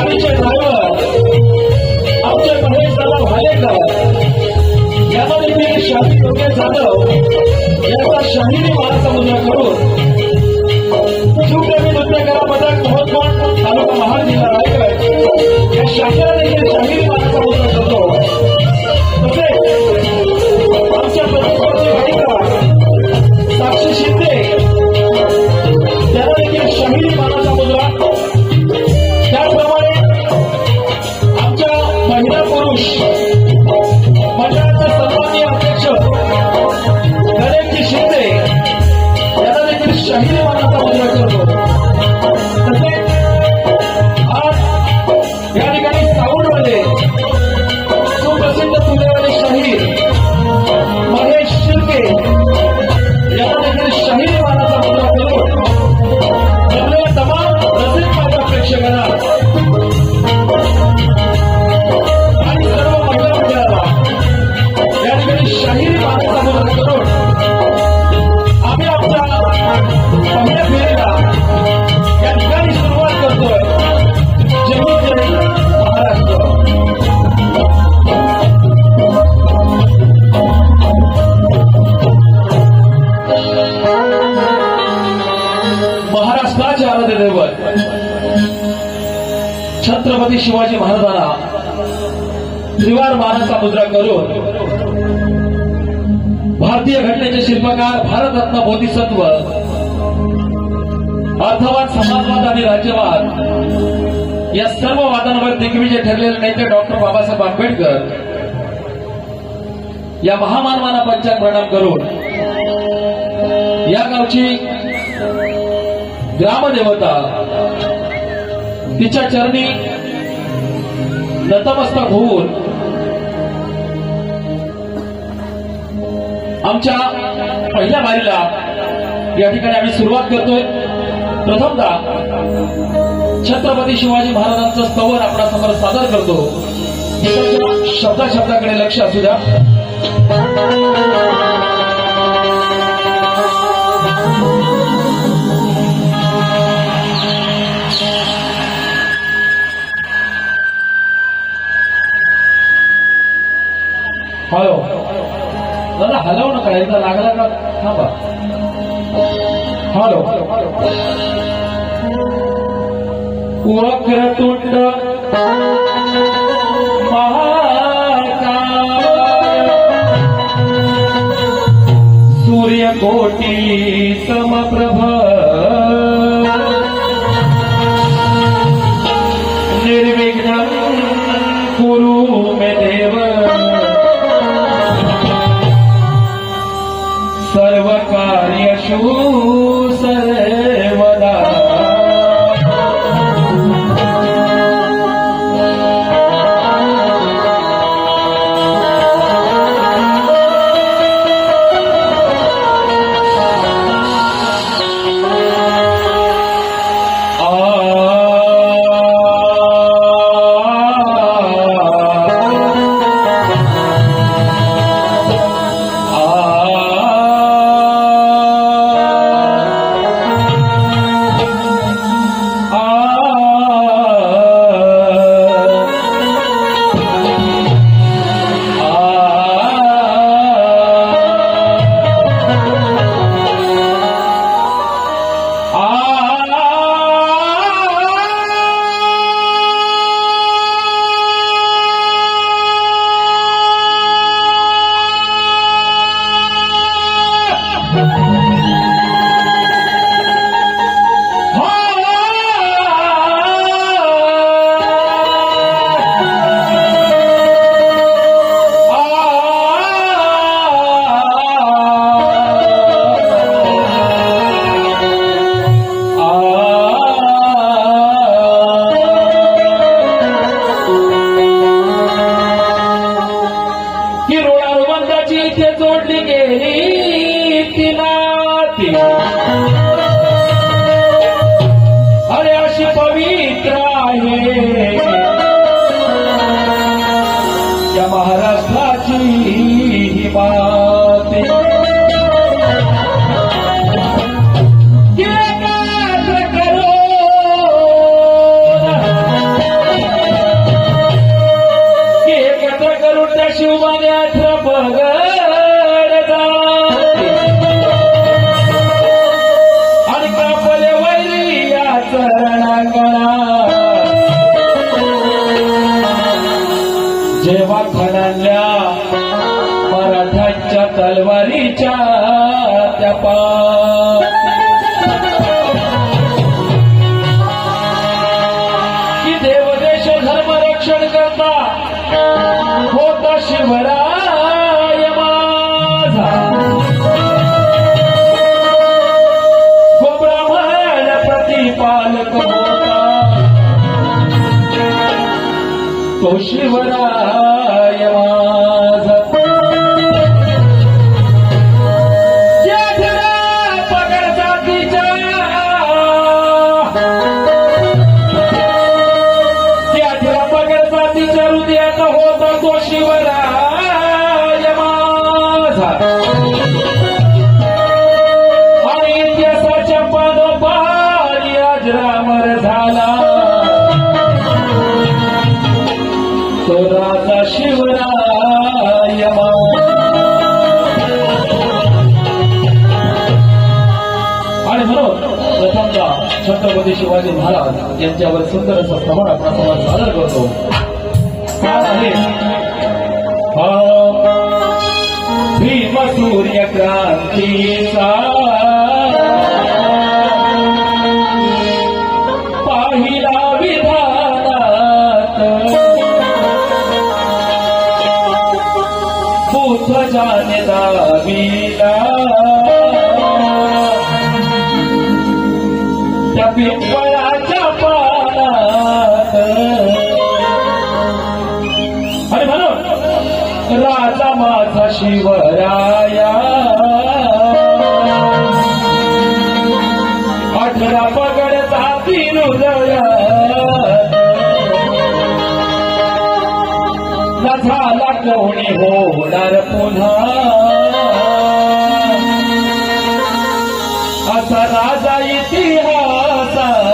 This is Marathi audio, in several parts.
गाडीचे ड्रायव्हर आमचे महेश दादा भालेकर यामध्ये मी शाही योगेश जाधव याचा शाहिरी महासमुद्र करून शिवप्रेमी नृत्यकला पदक महोत्सव तालुका महाड जिल्हा रायगड या शाखेला देखील शाहिरी महासमुद्र करतो। तसेच आमच्या प्रतिस्पर्धी गायिका साक्षी शिंदे त्याला देखील शाहिरी महासमुद्र, त्याचप्रमाणे आमच्या महिला पुरुष मंडळाचे सन्माननीय अध्यक्ष गणेशजी शिंदे याला देखील शाहिरी महासमुद्र करतो। तसेच आज या ठिकाणी साऊंडमध्ये सुप्रसिद्ध पुण्यावाले शाहीर महेश शिर्के याला देखील शाहिरी महासमुद्र करून आपल्या तमाम रसिक माझ्या प्रेक्षकांना आणि सर्व महिला मंडळाला या ठिकाणी शाहिरी महासमुद्र करून आम्ही आमच्या पहिल्या फेरीला या ठिकाणी सुरुवात करतोय। जय जय महाराष्ट्र। महाराष्ट्राचे आराध्य दैवत छत्रपती शिवाजी महाराजांना त्रिवार मानाचा मुद्रा करून भारतीय घटनेचे शिल्पकार भारतरत्न बोधिसत्व अर्थवाद, समाजवाद आणि राज्यवाद या सर्व वादांवर दिग्विजय ठरलेले नेते डॉक्टर बाबासाहेब आंबेडकर या महामानवांना पंचांग प्रणाम करून या गावची ग्रामदेवता तिच्या चरणी नतमस्तक होऊन आमच्या पहिल्या बारीला या ठिकाणी आम्ही सुरुवात करतोय। प्रथमतः छत्रपती शिवाजी महाराजांचं स्तवन आपणासमोर सादर करतो। शब्दाकडे लक्ष असू द्या। हॅलो दादा, हलव नका, एकदा लागला का थांबा। हॅलो, वक्रतुंड महाकाय सूर्यकोटी समप्रभ निर्विघ्नं कुरु मे देव सर्व कार्येषु सर्वदा। जेव्हा खणाल्या मराठ्यांच्या तलवारीच्या त्या की देवदेश धर्म रक्षण करता होता शिवराय माझा गोब्राह्मण प्रतिपालक होता तो शिवराय माझा होता तो शिवराय माझा आणि इतिहासाच्या पानोपारी अजरामर झाला तो राजा शिवराय आणि म्हणून प्रथमतः छत्रपती शिवाजी महाराज यांच्यावर सुंदर असं प्रमाण आपला समाज सादर करतो भीम सूर्य क्रांतीचा पाहिला विधानात बुध जाने दाविला त्या पिंपळाच्या पानात आणि म्हणून राजा माझा शिवराया 18 पगड जाती हृदयात न झाला कोणी होणार पुन्हा असा राजा इतिहासात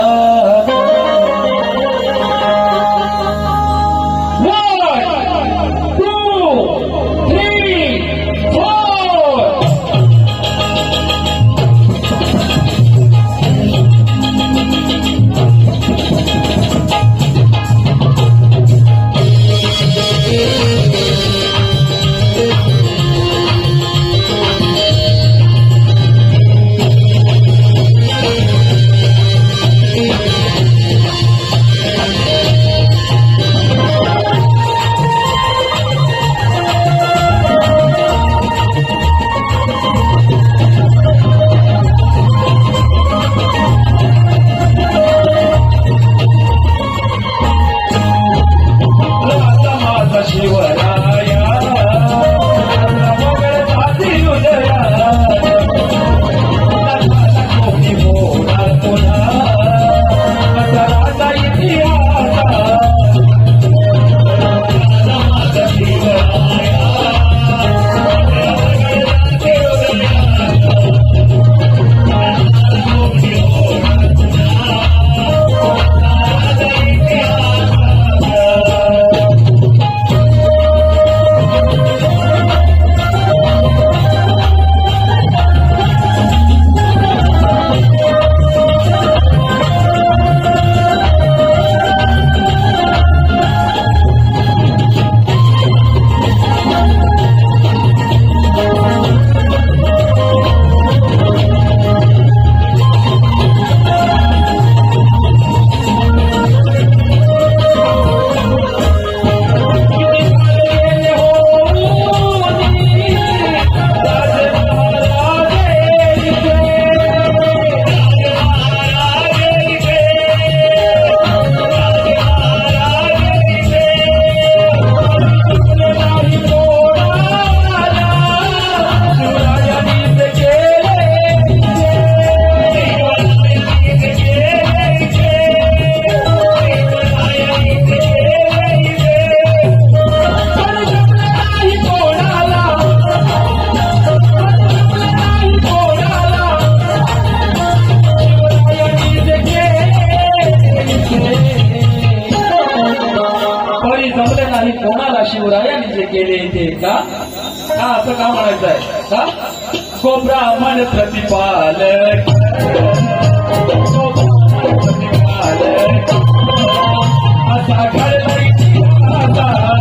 शिवरायांनी जे केले ते का असं का म्हणायचं आहे का गोब्राह्मण प्रतिपालक असा घडला इतिहासात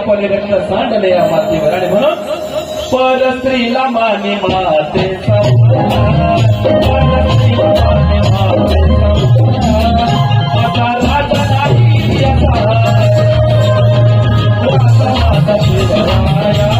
कापले रक्त सांडले या मातीवर आणि म्हणून परस्त्रीला माने मातेचा परस्त्रीला माने मातेचा आता राजा नाही आता राजा शिवराया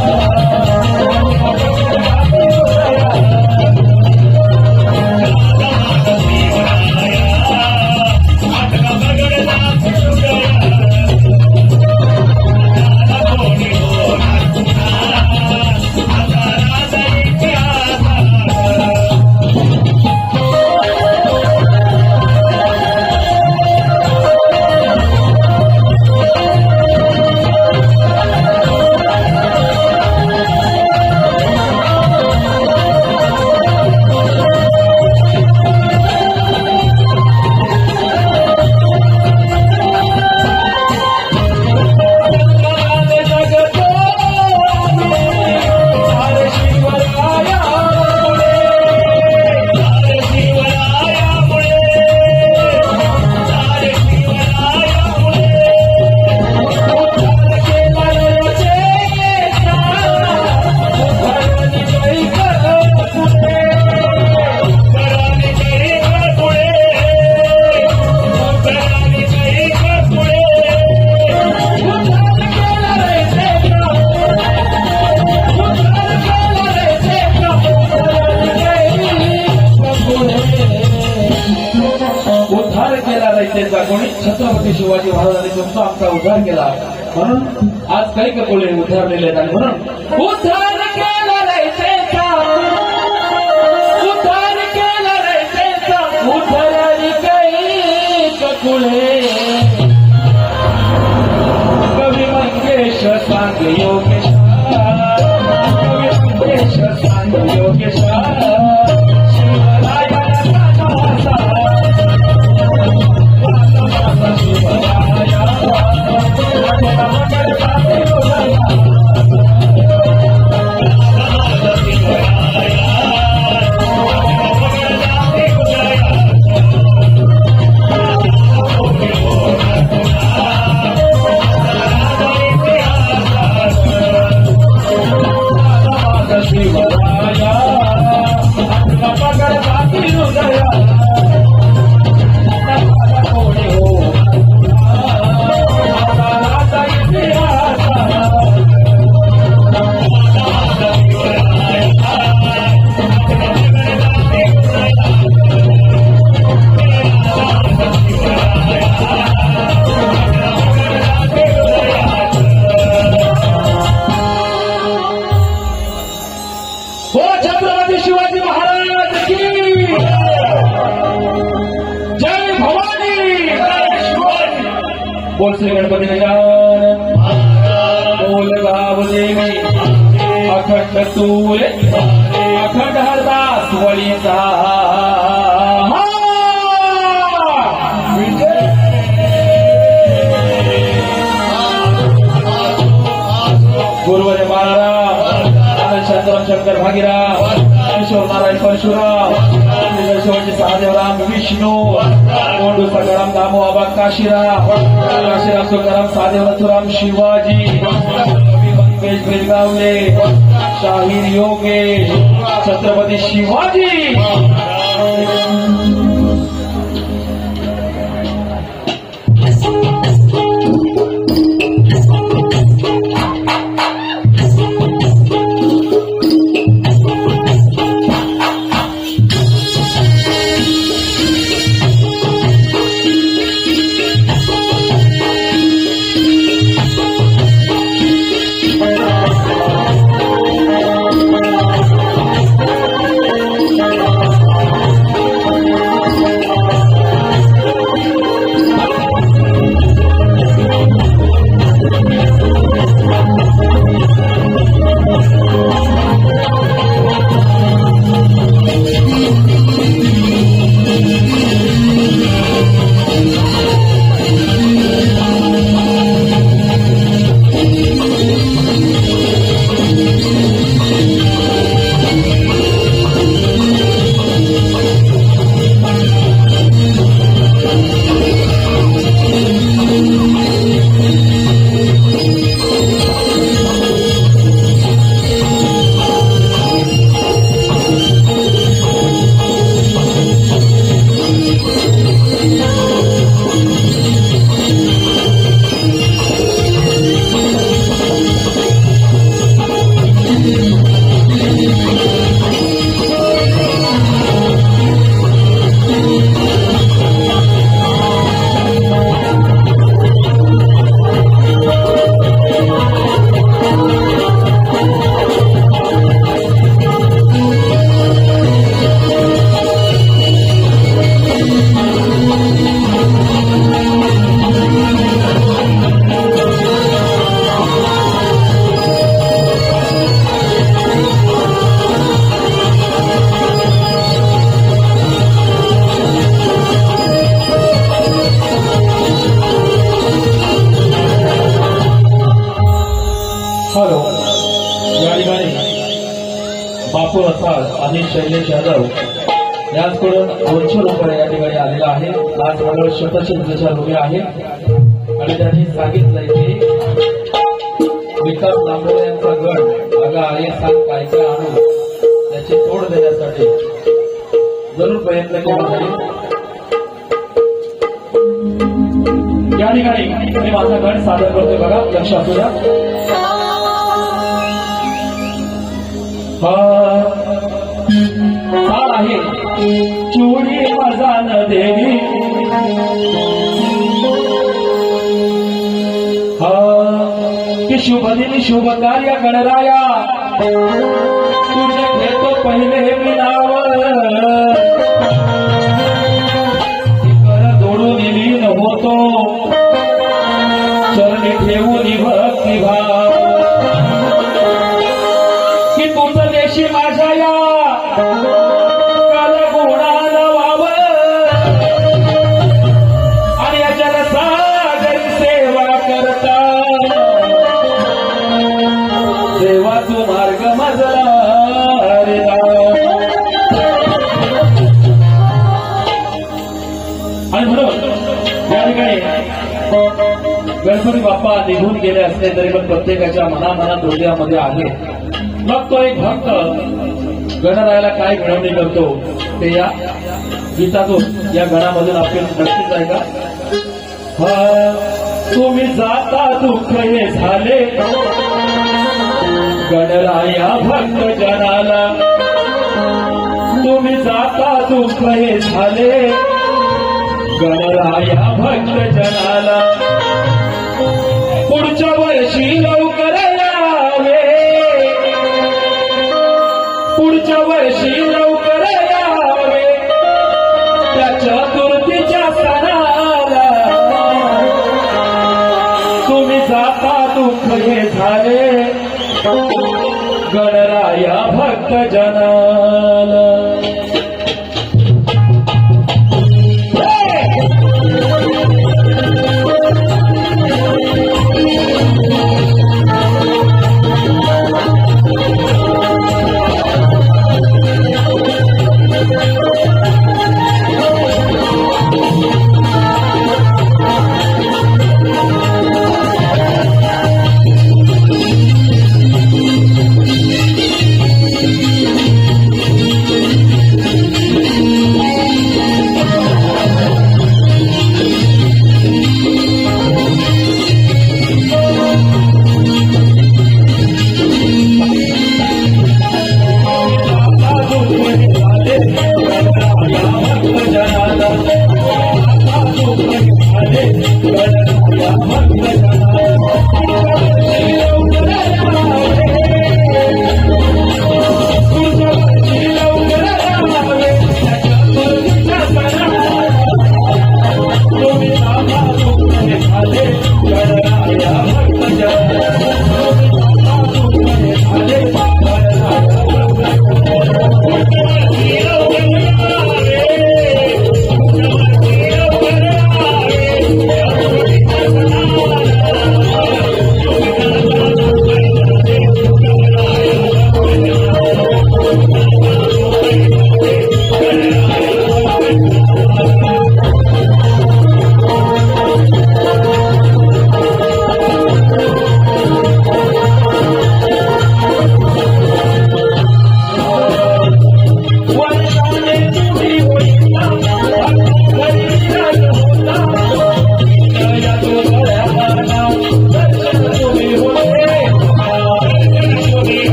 कोणी छत्रपती शिवाजी महाराजांनी तुमचा आमचा उद्धार केला म्हणून आज काही कपोले उद्धारलेले आहेत आणि म्हणून उद्धार केला राहायचा उद्धार केला राहायचा उद्धाराने काही कपोले कवी मंगेश सांग योगेश कवी मंगेश सांग योगेश शिवाजी महाराज की जय भवानी बोल श्री गणपती गजानन बोल गाव देवी अखंड तूले अखंड हरदास वळीचा गुरुवर्य महाराज शांताराम शंकर भागीराव किशोर नारायण परशुराम शिवाजी सहादेवराम विष्णू कोंडू सकाराम दामो आबा काशीराम काशीराम सुकाराम सहादेव नथुराम शिवाजी मंगेश ब्रिजगावले शाहीर योगेश छत्रपती शिवाजी आणि शैलेश यादव याचकडून 200 रुपये या ठिकाणी आलेला आहे. आज मंडळ शतशिंद्रच्या रुपये आहे आणि त्यांनी सांगितलंय की विकास नांदोरे यांचा गण अगं आहे सांग काय काय आणू त्याची तोड देण्यासाठी जरूर प्रयत्न केला जाईल. या ठिकाणी मी माझा गण सादर करतोय बघा, लक्ष असू द्या. चाल आहे चोरी मजान देवी कि शुभ दिन शुभ कार्य गणराया तुझे घेतो पहिले मी नाव कर दोडून लीन होतो चरणी ठेवून भक्ती भाव की तुझं देशी माझ्या या काल गुणाला वाव आणि अचल सागरी सेवा करता देवा तू मार्ग मजला रे आणि म्हणून या ठिकाणी गणपती बाप्पा निघून गेले असले तरी पण प्रत्येकाच्या मनामनात हृदयामध्ये आहे. मग तो एक भक्त गणरायाला काय मिळवणी करतो ते या गीतातून या गणामधून आपण नक्कीच आहे का. तुम्ही जाता दुःख हे झाले गणराया भक्त जनाला तुम्ही जाता दुःख हे झाले गणराया भक्त जनाला पुढच्या वर्षी लवकर यावे पुढच्या वर्षी लवकर यावे त्या चतुर्थीच्या सणाला तुम्ही जाता दुःख हे झाले गणराया भक्त जनाला.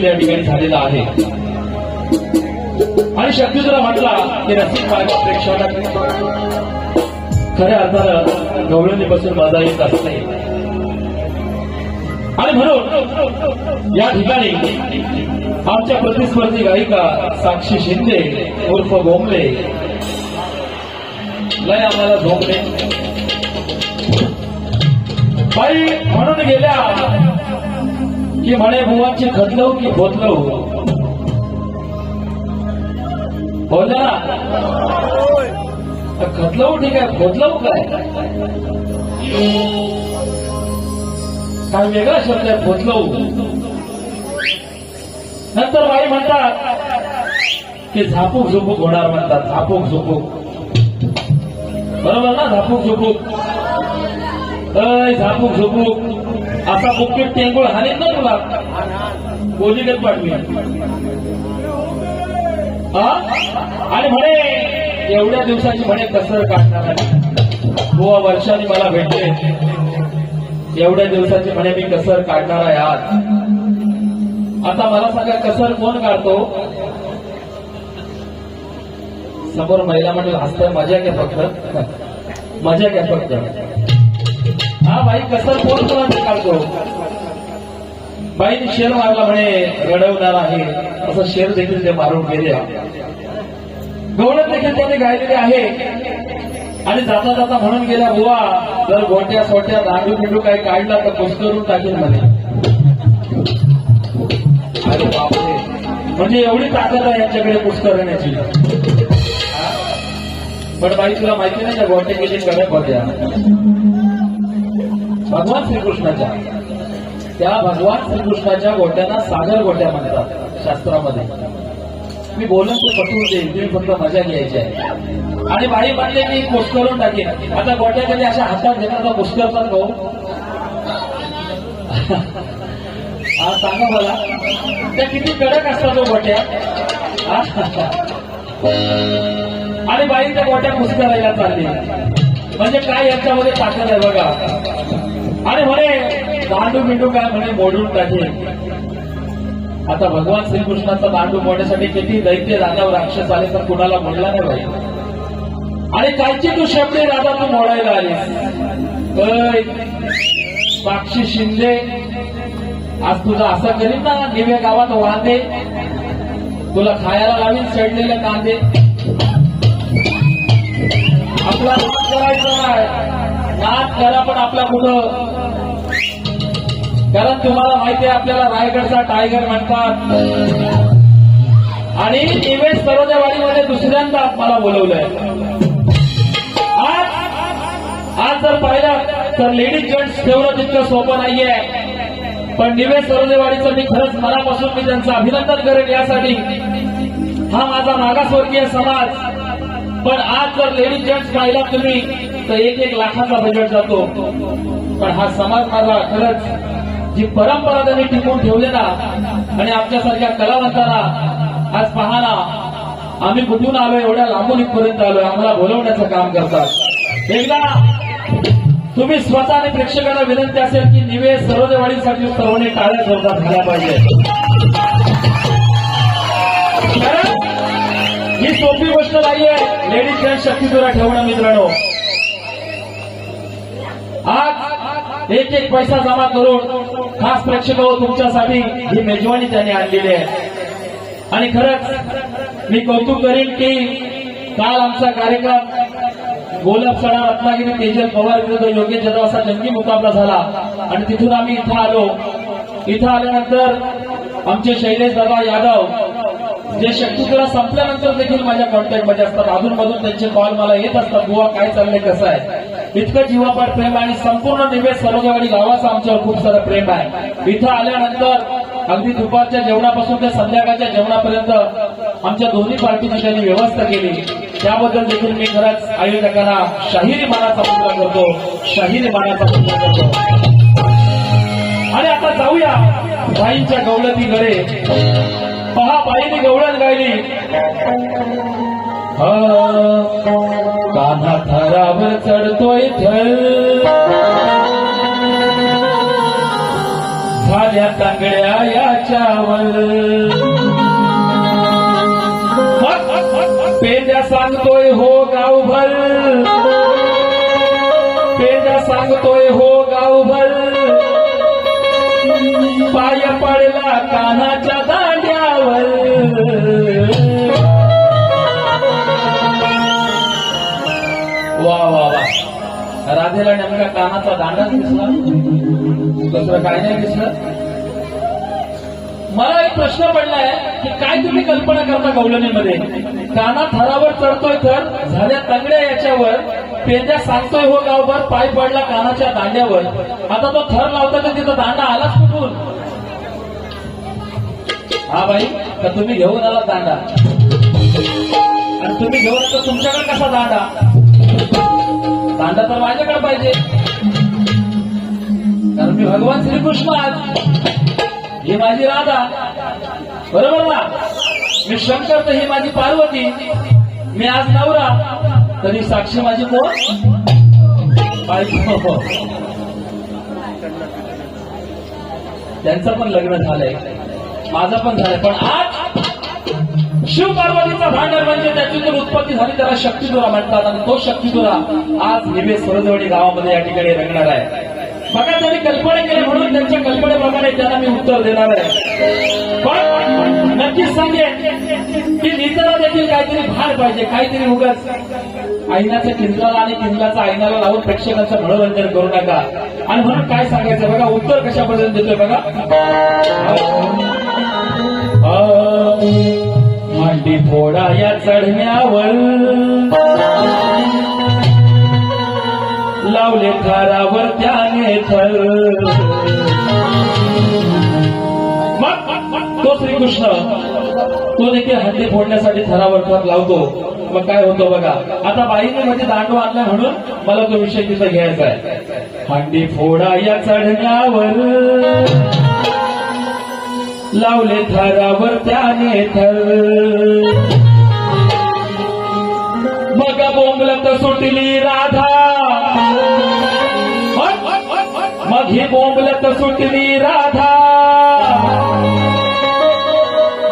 या ठिकाणी झालेला आहे. आणि शक्तीला म्हटला की रसिक मार्ग प्रेक्षकांना खऱ्या अर्थानं गवळणी बसून मजा येत असते. आणि म्हणून या ठिकाणी आमच्या प्रतिस्पर्धी गायिका साक्षी शिंदे उर्फ बोंबले लय आम्हाला झोपले बाई म्हणून गेल्या की म्हणे बुवांची खतलव की खोतलव बोलल्या ना. खतलव ठीक आहे, खोतलव काय काय वेगळा शब्द आहे खोतलव. नंतर बाई म्हणतात की झापूक झुपूक होणार म्हणतात. झापूक झुपूक बरोबर ना. झापूक झुपूक झापूक झुपूक असा बुक्कीत टेंगुळ हानीत ना तुला बोलीगत पाठवी. आणि म्हणे एवढ्या दिवसाची म्हणे कसर काढणार आहे बुवा. वर्षांनी मला भेटले एवढ्या दिवसाची म्हणे मी कसर काढणार आहे आज. आता मला सांगा कसर कोण काढतो. समोर महिला मंडळ हसतं. मजा घ्या फक्त, मजा घ्या फक्त. हा बाई कसर कोण कोणाचं काढतो. बाईने शेर मारला म्हणे रडवणार आहे असं शेर देखील ते मारून गेले. गवळण देखील त्याने गायलेले आहे. आणि जाता जाता म्हणून गेला बुवा जर गोट्या सोट्या दांडू बिंडू काही काढला तर कुस्करून टाकेल म्हणे. अरे बापरे, म्हणजे एवढी ताकद आहे यांच्याकडे कुस्करण्याची. पण बाई तुला माहिती नाही त्या गोट्या किती कडक होत्या. भगवान श्रीकृष्णाच्या त्या भगवान श्रीकृष्णाच्या गोट्यांना सागर गोट्या म्हणतात शास्त्रामध्ये. मी बोलून ते पटवून देईल, तुम्ही फक्त मजा घ्यायची आहे. आणि बाई म्हणले की कुस्करून टाकेल. आता गोट्या कधी अशा हातात घेतात कुस्करतात भाऊ. हा सांगा मला त्या किती कडक असतात तो गोट्या. आणि बाई त्या गोट्या कुस्करायला चालली म्हणजे काय यांच्यामध्ये ताकद आहे बघा. आणि म्हणे दांडू बिंडू काय म्हणे मोडून टाकेल. आता भगवान श्रीकृष्णाचा दांडू मोडण्यासाठी किती दैत्य राजावर राक्षस आले तर कुणाला मोडला नाही बाई. आणि कायची तू शब्दे राजा तू मोडायला आलीस. साक्षी शिंदे आज तुझा असं करीन ना निवे गावात वांदे तुला खायला लावीन चढलेले कांदे. आपला नाच करायचं नाही. नाच करा पण आपला कुठं. कारण तुम्हाला माहिती आहे आपल्याला रायगडचा टायगर म्हणतात. आणि निवेश सरोदेवाडीमध्ये दुसऱ्यांदा मला बोलवलंय. आज जर पाहिलं तर लेडीज जेंट्स ठेवणं तितकं सोपं नाहीये. पण निवेश सरोदेवाडीचं मी खरंच मनापासून मी त्यांचं अभिनंदन करेन यासाठी. हा माझा मागासवर्गीय समाज. पण आज जर लेडीज जेंट्स पाहिला तुम्ही तर 1-1 लाखाचा बजेट जातो. पण हा समाज माझा खरंच जी परंपरा त्यांनी टिकवून ठेवली ना. आणि आमच्यासारख्या कलावंतांना आज पहा ना आम्ही कुठून आलो एवढ्या लांबून इथपर्यंत आलोय. आम्हाला बोलवण्याचं काम करतात. एकदा तुम्ही स्वतः आणि प्रेक्षकांना विनंती असेल की निवेश सरोदेवाडीसाठी सर्वांनी टाळ्या जोरदार झाल्या पाहिजे. ही सोपी गोष्ट नाहीये लेडीज जेंट्स शक्तीपुरा ठेवणं मित्रांनो. आज 1-1 पैसा जमा करून खास प्रेक्षक तुमच्यासाठी ही मेजवानी त्यांनी आणलेली आहे. आणि खरंच मी कौतुक करीन की काल आमचा कार्यक्रम गोलपसणा रत्नागिरी तेजल पवार विरुद्ध योग्य जाधव असा जंगी मुकाबला झाला. आणि तिथून आम्ही इथं आलो. इथं आल्यानंतर आमचे शैलेश दादा यादव जे शक्तीपुरा संपल्यानंतर देखील माझ्या कॉन्टॅक्टमध्ये असतात. अधूनमधून त्यांचे कॉल मला येत असतात. बुवा काय चाललंय कसं आहे. इतकं जीवापाड प्रेम आहे. आणि संपूर्ण निवेश सरोदेवाडी गावाचं आमच्यावर खूप सारं प्रेम आहे. इथं आल्यानंतर अगदी दुपारच्या जेवणापासून ते संध्याकाळच्या जेवणापर्यंत आमच्या दोन्ही पार्टीची त्यांनी व्यवस्था केली. त्याबद्दल देखील मी खरंच आयोजकांना शाहिरी मानाचा मुद्दा करतो. शाहिरी मानाचा मुद्दा करतो. आणि आता जाऊया बाईंच्या गवळतीकडे. पहा बाईंनी गवळण गायली. कान्हा थरावर चढतोय थर झाल्या तांगड्या याच्यावर पेंड्या सांगतोय हो गावभर पेंड्या सांगतोय हो गावभर पाय पडला कानाच्या दांड्यावर वा वा वा राधेला नेमका कानाचा दांडाच दिसला दुसरं काय नाही दिसलं मला एक प्रश्न पडलाय की काय तुम्ही कल्पना करता गवळणीमध्ये काना थरावर चढतोय थर झाल्या तंगड्या याच्यावर पेंड्या सांगतोय हो गावभर पाय पडला कानाच्या दांड्यावर आता तो थर लावता तर तिथं दांडा आलाच कुठून हा बाई तर तुम्ही घेऊन आला दांडा आणि तुम्ही घेऊन आला तुमच्याकडे कसा दांडा दांडा तर माझ्याकडे पाहिजे कारण मी भगवान श्रीकृष्ण आज ही माझी राधा बरोबर ना मी शंकर तर ही माझी पार्वती मी आज नवरा तरी साक्षी माझी कोण बायको त्यांचं पण लग्न झालंय माझं पण झालंय पण आज शिव पार्वतीचा भांडर म्हणजे त्याची उत्पत्ती झाली त्याला शक्तिदुरा म्हणतात आणि तो शक्तिदुरा आज निवे सरजवडी गावामध्ये या ठिकाणी रंगणार आहे बघा त्यांनी कल्पना केली म्हणून त्यांच्या कल्पनेप्रमाणे त्यांना मी उत्तर देणार आहे पण नक्कीच सांगेन की निताला देखील काहीतरी भार पाहिजे काहीतरी उगाच आईनाच्या किंजलाला आणि किंजलाचा आईनाला लावून प्रेक्षकांचं मनोरंजन करू नका आणि म्हणून काय सांगायचं बघा उत्तर कशा पद्धतीने देतोय बघा मांडी फोडा या चढण्यावर लावले थरावर त्याने थर मग तो श्रीकृष्ण तो देखील हंडी फोडण्यासाठी थरावर थर लावतो मग काय होतं बघा आता बाईने मध्ये दांडू आणला म्हणून मला तो विषय तिथं घ्यायचा आहे हंडी फोडा या चढण्यावर लावले थरावर त्याने थर मग बोंबलत सुटली राधा मग ही बोंबलत सुटली राधा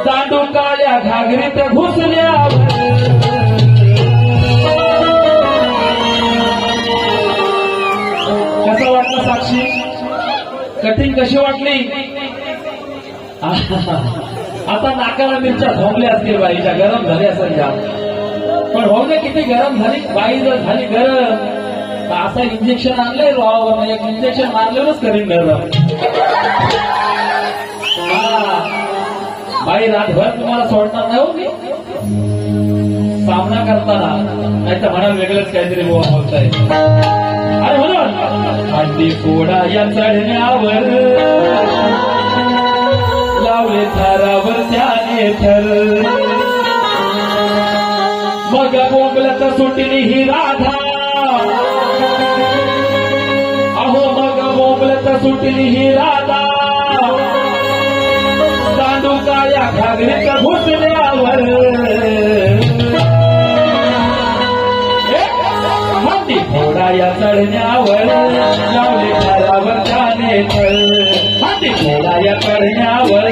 दांडू काळ्या घागरीत घुसल्यावर कसं वाटलं साक्षी कठीण कशी वाटली आता नाकाला मिरच्या झोंबल्या असतील बाईच्या गरम झाल्या असेल या पण हो ना किती गरम झाली बाई जर झाली गरम तर असं इंजेक्शन आणलंय रोहावर एक इंजेक्शन मारलेलंच करीन गरम बाई रातभर तुम्हाला सोडणार नाही हो मी सामना करताना नाही तर म्हणा वेगळंच काहीतरी बोलताय अरे म्हणून हंडी फोडा या चढण्यावर लावले थरावर त्याने थर मग बोंबलत सुटली ही राधा अहो मग बोंबलत सुटली ही राधा दांडू काळ्या घागरीत घुसल्यावर हंडी फोडा या चढण्यावर लावले थरावर त्याने थर हंडी फोडा या चढण्यावर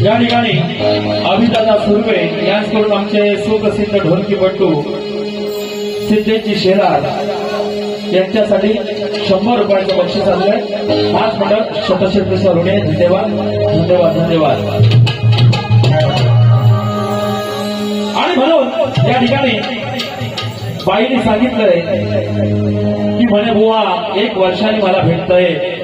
या ठिकाणी अभिदादा सुर्वे यांच्याकडून आमचे सुप्रसिद्ध ढोलकीपटू सिद्धेची शेरार यांच्यासाठी 100 रुपयाचं बक्षीस आणलंय हाच मंडळ शतशिल्पी सरुणे धन्यवाद धन्यवाद धन्यवाद आणि म्हणून या ठिकाणी बाईने सांगितलंय की म्हणे बुवा 1 वर्षाने मला भेटतंय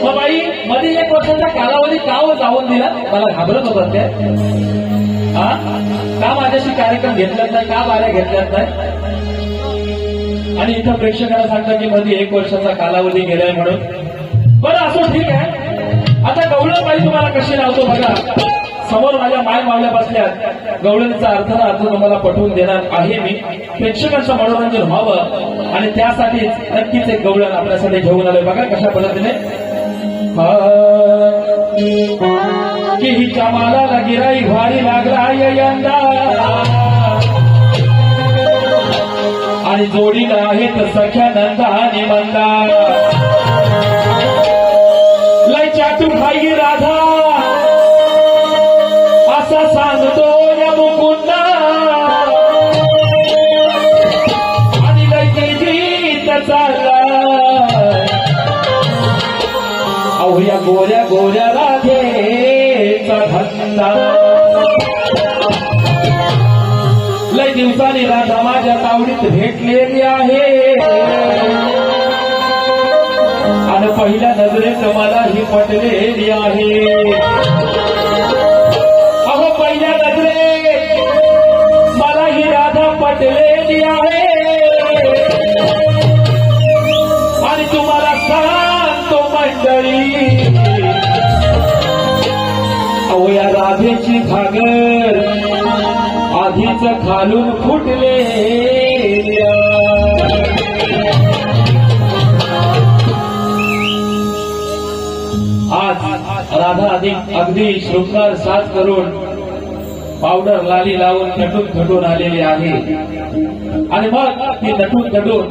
मग बाई मध्ये 1 वर्षाचा कालावधी का जाऊन दिला मला घाबरत होतात त्या का माझ्याशी कार्यक्रम घेतल्यात नाही का बाऱ्या घेतल्यात नाही आणि इथं प्रेक्षकांना सांगतात की मध्ये 1 वर्षाचा कालावधी गेलाय म्हणून बरं असं ठीक आहे आता गवळणबाई तुम्हाला कशी लावतो बघा. समोर माझ्या माय मावल्या बसल्यात. गवळणीचा अर्थ तुम्हाला पटवून देणार आहे मी. प्रेक्षकांचं मनोरंजन व्हावं आणि त्यासाठीच नक्कीच एक गवळण आपल्यासाठी घेऊन आलोय बघा कशा पद्धतीने. की हिच्या मालाला गिराई भारी लागला यंदा आणि जोडीला आहेत सख्या नंदा आणि मंदा. लय चाटून खाई राधा असा सांगतो या मुकुंदा आणि लय गीत चालला अहो या गोऱ्या गोऱ्या राधेचा धंदा. लय दिवसांनी राधा माझ्या तावडीत भेटलेली आहे आणि पहिल्या नजरेत मला ही पटलेली आहे. अहो पहिल्या नजरेत मला ही राधा पटलेली आहे आणि तुम्हाला सांगतो मंडळी अहो या राधेची घागर आधीच खालून फुटले. आज राधा अगदी शृंगार साज करून पावडर लाली लावून नटून थटून आलेली आहे आणि मग ती नटून थटून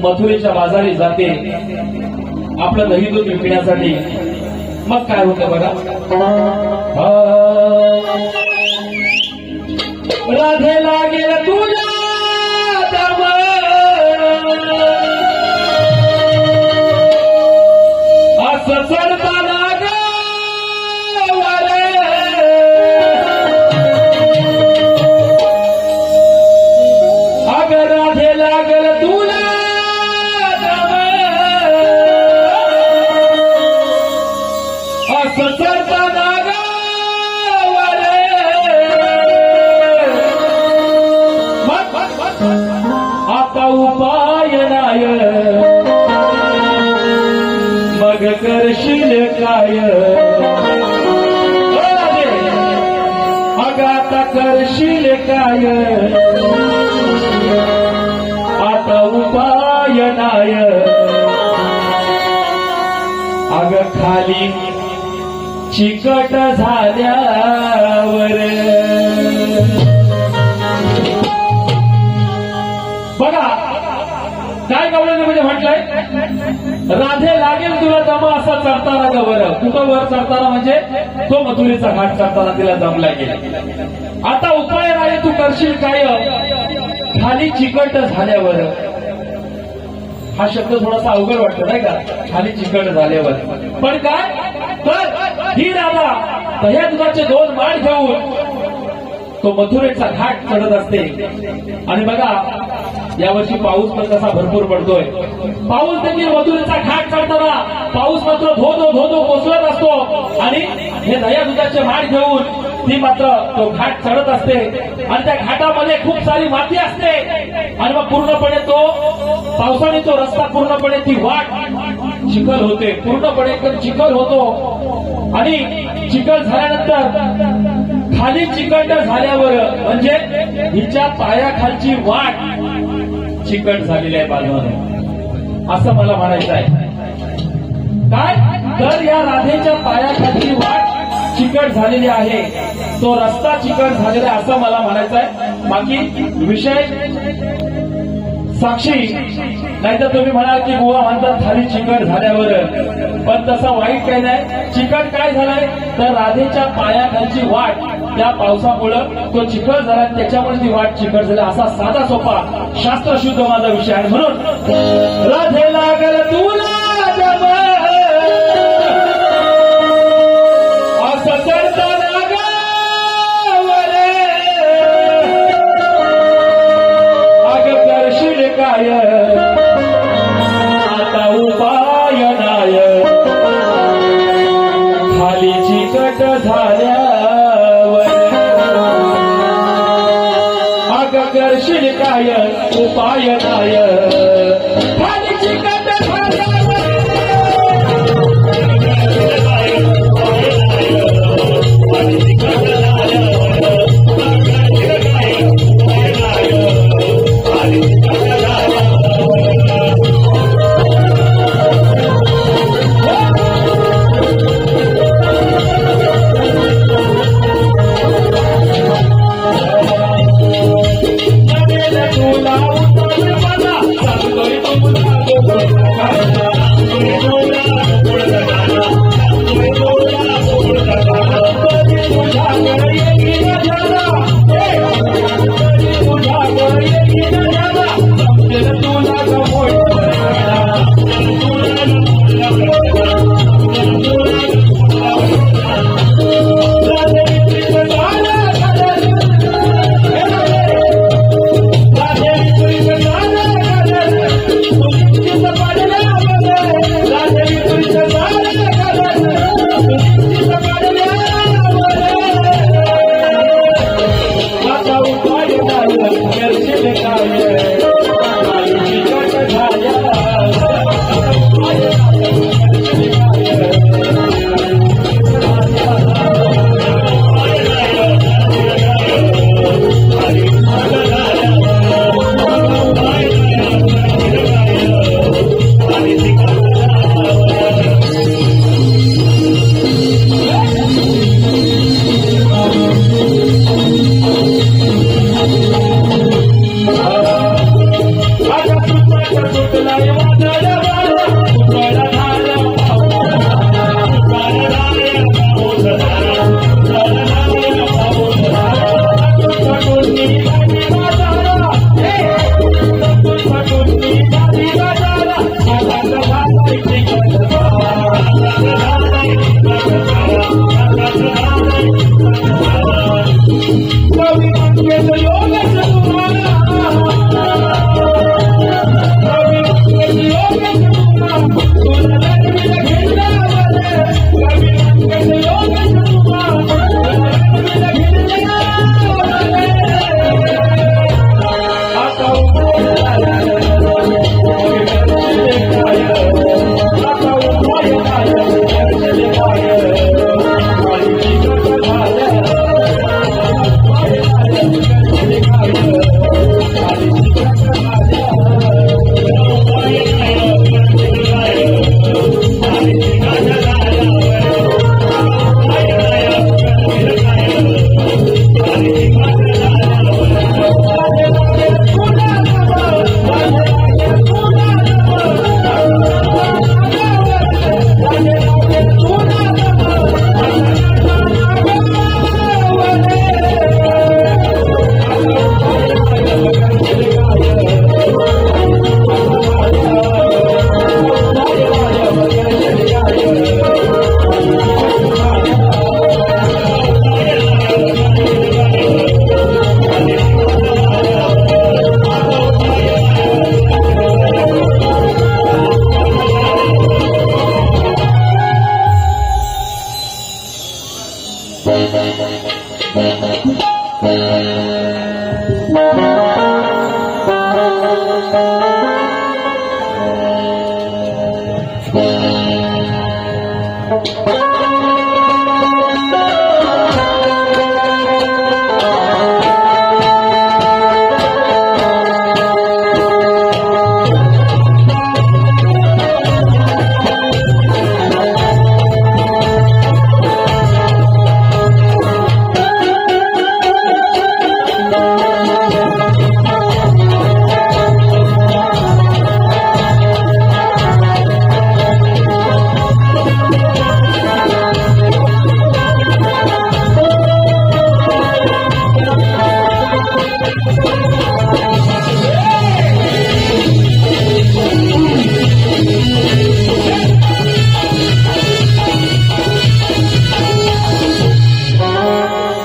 मथुरेच्या बाजारी जाते आपलं दही दूध विकण्यासाठी. मग काय होतं बघा. राधेला गेला तुझ्या दम असं चढताना गावाला अगं राधेला गेला तुला दम असं चढताना आता उपाय नाय मग करशील काय अग आता करशील काय आता उपाय नाय अग खाली चिकट झाल्यावर. बघा काय गवळणीमध्ये म्हटलंय राधे लागेल तुला दमा असा चढताना का बरं. कुठं वर चढताना म्हणजे तो मथुरेचा घाट चढताना तिला दम लागेल. आता उपाय नाही तू करशील काय खाली चिकट झाल्यावर. हा शब्द थोडासा अवघड वाटतो नाही का खाली चिकट झाल्यावर. पण काय तर ही राधा दह्या दुधाचे 2 माठ घेऊन तो मथुरेचा घाट चढत असते. आणि बघा यावर्षी पाऊस पण कसा भरपूर पडतोय. पाऊस देखील मथुरेचा घाट चढताना पाऊस मात्र धो धो धो धो कोसळत असतो आणि हे दह्या दुधाचे माठ घेऊन ती मात्र तो घाट चढत असते आणि त्या घाटामध्ये खूप सारी माती असते आणि मग पूर्णपणे तो पावसाने तो रस्ता पूर्णपणे ती वाट चिखल होते. पूर्णपणे एकदम चिखल होतो आणि चिखल झाल्यानंतर खाली चिकट झाल्यावर म्हणजे हिच्या पायाखालची वाट चिकट झालेली आहे बाजूने असं मला म्हणायचं आहे. काय तर या राधेच्या पायाखालची वाट चिकट झालेली आहे. तो रस्ता चिकट झालेला आहे असं मला म्हणायचं आहे. बाकी विषय साक्षी नाहीतर तुम्ही म्हणाल की बुवा म्हणतात खाली चिकट झाल्यावर. पण तसं वाईट काही नाही. चिकट काय झालंय तर राधेच्या पायाखालची वाट त्या पावसामुळं तो चिखल झाला त्याच्यामुळे ती वाट चिकट झाली असा साधा सोपा शास्त्रशुद्ध माझा विषय आहे. म्हणून राधे लागल तुला दम असं चढताना गावावर अग करशील काय आता उपाय नाय खाली चिकट झाल्यावर अग करशील काय उपाय नाय खाली चिकट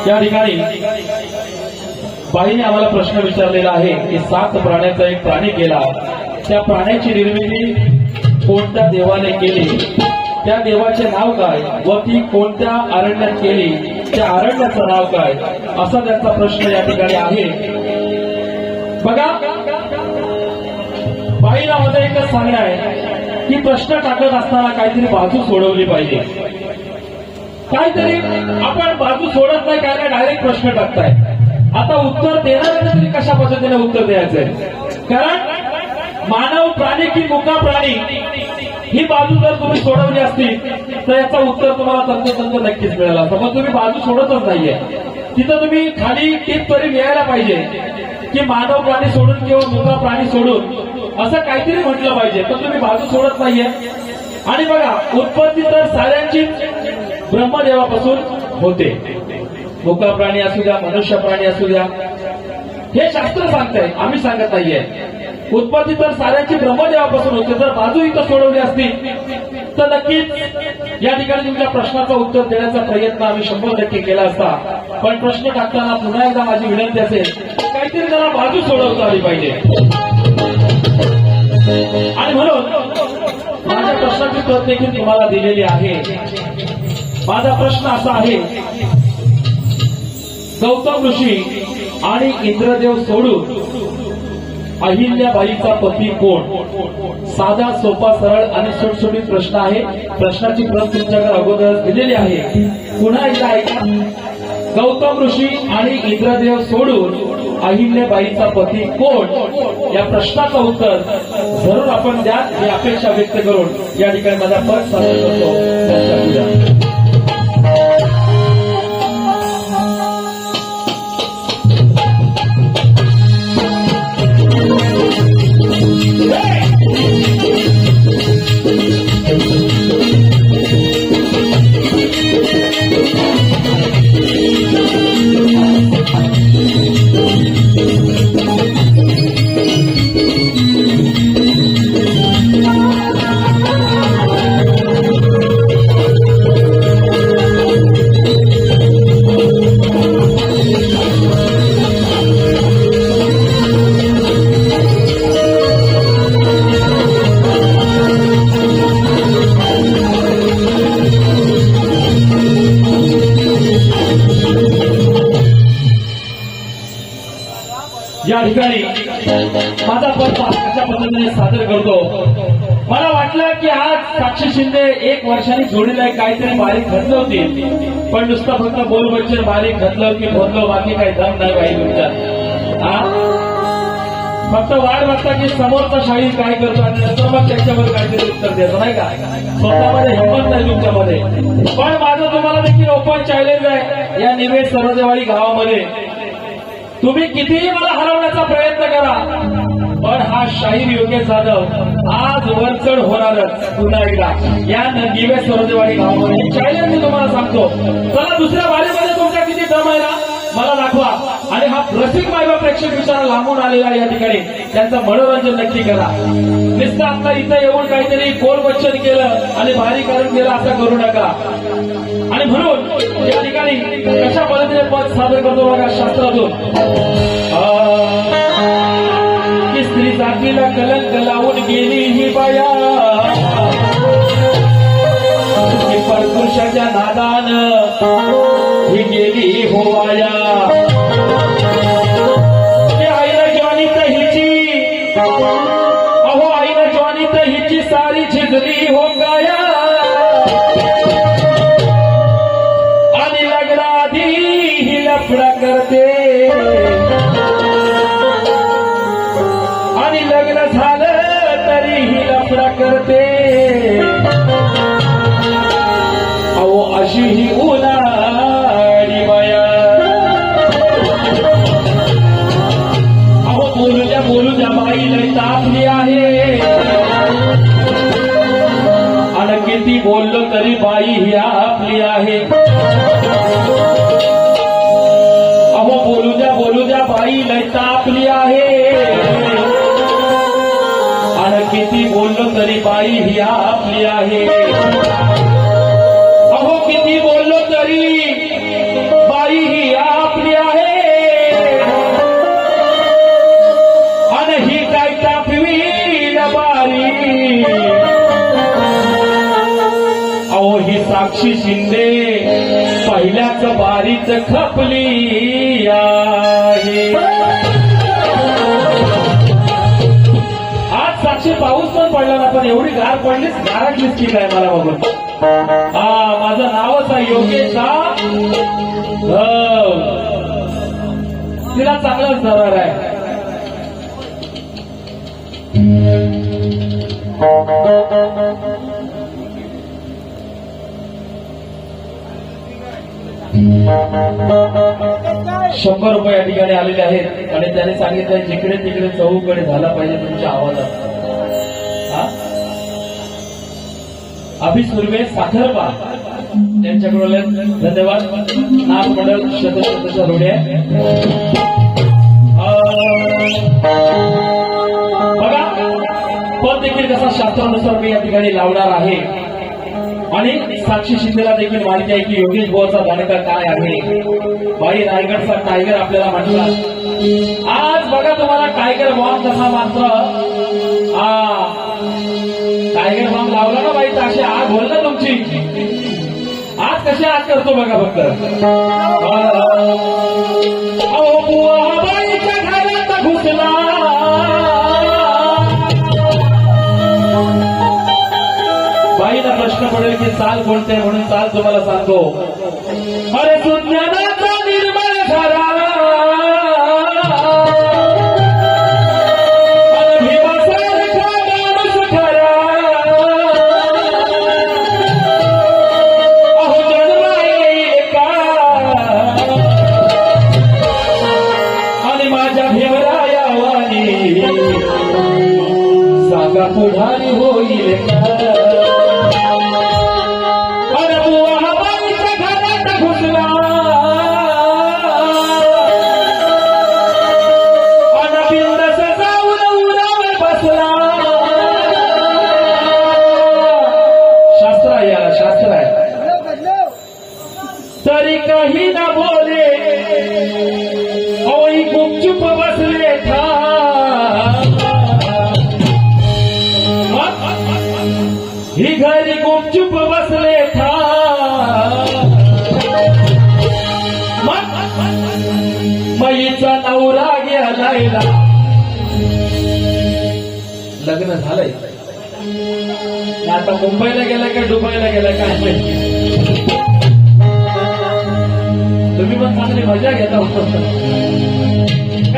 या ठिकाणी बाईने आम्हाला प्रश्न विचारलेला आहे की 7 प्राण्याचा एक प्राणी केला, त्या प्राण्याची निर्मिती कोणत्या देवाने केली, त्या देवाचे नाव काय व ती कोणत्या अरण्यात केली, त्या अरण्याचं नाव काय, असा त्यांचा प्रश्न या ठिकाणी आहे. बघा, बाईला माझं एकच सांगणं आहे की प्रश्न टाकत असताना काहीतरी बाजू सोडवली पाहिजे. काहीतरी आपण बाजू सोडत नाही, काय डायरेक्ट प्रश्न टाकताय. आता उत्तर देणाऱ्याने तरी कशा पद्धतीने उत्तर द्यायचंय, कारण मानव प्राणी की मुका प्राणी ही बाजू जर तुम्ही सोडवली असती तर याचं उत्तर तुम्हाला तंतोतंत नक्कीच मिळालं असतं. मग तुम्ही बाजू सोडतच नाहीये. तिथं तुम्ही खाली टीप तरी लिहायला पाहिजे की मानव प्राणी सोडून किंवा मुका प्राणी सोडून असं काहीतरी म्हटलं पाहिजे, तर तुम्ही बाजू सोडत नाहीये. आणि बघा, उत्पत्ती तर साऱ्यांची ब्रह्मदेवापासून होते. मुका प्राणी असू द्या, मनुष्य प्राणी असू द्या, हे शास्त्र सांगतंय, आम्ही सांगत नाहीये. उत्पत्ती तर साऱ्यांची ब्रह्मदेवापासून होते. जर बाजू इथं सोडवली असती तर नक्कीच या ठिकाणी तुमच्या प्रश्नाचं उत्तर देण्याचा प्रयत्न आम्ही 100% केला असता. पण प्रश्न टाकताना पुन्हा एकदा माझी विनंती असेल, काहीतरी जरा बाजू सोडवता आली पाहिजे. आणि म्हणून माझ्या प्रश्नाची उत्तर देखील तुम्हाला दिलेली आहे. माझा प्रश्न असा आहे, गौतम ऋषी आणि इंद्रदेव सोडून अहिल्याबाईचा पती कोण? साधा, सोपा, सरळ आणि सुटसुटीत प्रश्न आहे. प्रश्नाची प्रत तुमच्याकडे अगोदर दिलेली आहे. पुन्हा एकदा ऐका. गौतम ऋषी आणि इंद्रदेव सोडून अहिल्याबाईचा पती कोण? या प्रश्नाचं उत्तर जरूर आपण द्या ही अपेक्षा व्यक्त करून या ठिकाणी माझा पद सादर करतो. त्यांच्या पूजा. Hey! साधने सादर करतो. मला वाटलं की आज साक्षी शिंदे 1 वर्षांनी जोडीला काहीतरी बारीक घडलं होती, पण नुसतं फक्त बोलबच्चन बारीक घडलं की बोललो, बाकी काही दम नाही बाई तुमच्यात. फक्त वाट बघता की समोरचा शाहीर काय करतो आणि नंतर मग त्याच्यावर काहीतरी उत्तर देतो, नाही का? स्वतःमध्ये हिंमत नाही तुमच्यामध्ये. पण माझं तुम्हाला देखील ओपन चॅलेंज आहे या निवेश सरदेवाडी गावामध्ये. तुम्ही कितीही मला हरवण्याचा प्रयत्न करा, पण हा शाहीर योगेश जाधव आज वरचढ होणारच पुन्हा एकदा या निवेश सरदेवाडी गावामध्ये. चॅलेंज मी तुम्हाला सांगतो. चला दुसऱ्या वारीमध्ये तुमच्या किती दम आहे ना मला दाखवा, आणि हा रसिक मायबा प्रेक्षक विचार लांबून आलेला या ठिकाणी त्यांचं मनोरंजन नक्की करा. नुसतं आता इथं येऊन काहीतरी बोलबच्चन केलं आणि भारीकरण केलं असं करू नका. आणि म्हणून या ठिकाणी कशा पद्धतीने पद सादर करतो बघा शास्त्रातून. की स्त्री जातीला कलंक लावून गेली ही बाया, की परपुरुषाच्या नादानं ही गेली होवाया. ते आईनं ज्वानीत हिची, अहो आईनं ज्वानीत हिची सारी झिजली हो गाया. आणि लग्नाआधी ही लफडा करते, आणि लग्न झालं तरी ही लफडा करते. अहो अशी ही उन्हाळी माया. अहो बोलू द्या बाई लय तापली आहे, आणि किती बोललो तरी बाई ही आपली आहे. अहो बोलू द्या बाई लय तापली आहे, आणि किती बोललो तरी बाई ही आपली आहे. अहो किती बोललो तरी बाई ही आपली आहे, आणि ही काय तापवी बारी. अहो ही साक्षी शिंदे पहिल्याच बारीच खपली आहे. आज साक्षी पाऊस पण पडला ना, पण एवढी गार पडलीच, गाराटलीच की काय मला बघून. माझं नावच आहे योगेश. तिला चांगलाच दरार आहे. ₹100 या ठिकाणी आलेले आहेत, आणि त्याने सांगितलं जिकडे तिकडे चौकडे झाला पाहिजे तुमच्या आवाजात. अभि सुर्वे साखरपा त्यांच्याकडून धन्यवाद. नाथ मंडळ शतशतच्या रोड्या. बघा पद देखील कसा शास्त्रानुसार मी या ठिकाणी लावणार आहे, आणि साक्षी शिंदेला देखील माहिती आहे की योगेश भाऊचा दांडका काय आहे. बाई रायगडचा टायगर आपल्याला म्हटला. आज बघा तुम्हाला टायगर बॉम्ब कसा मात्र टायगर बॉम्ब लावला ना बाई, तर अशी आग होईल ना तुमची. आज कशी आग करतो बघा फक्त. अहो बुवा बाईच्या घरात घुसला, बाईला प्रश्न पडेल की चाल कोणते, म्हणून चाल तुम्हाला सांगतो. अरे सुज्ञानाचा निर्मळ झाला, भीमासारखा माणूस खरा. अहो जन्मा येईल का, आणि माझ्या भीमराया वाणी सांगा पुढारी होईल का. तरी काही ना बोले, ओई गुपचुप बसले था. ही घरी गुपचुप बसले था. मईचा नवरा गेलायला, लग्न झालंय. आता मुंबईला गेलाय का दुबईला गेलाय काय माहिती. तुम्ही पण चांगली मजा घेता होता का.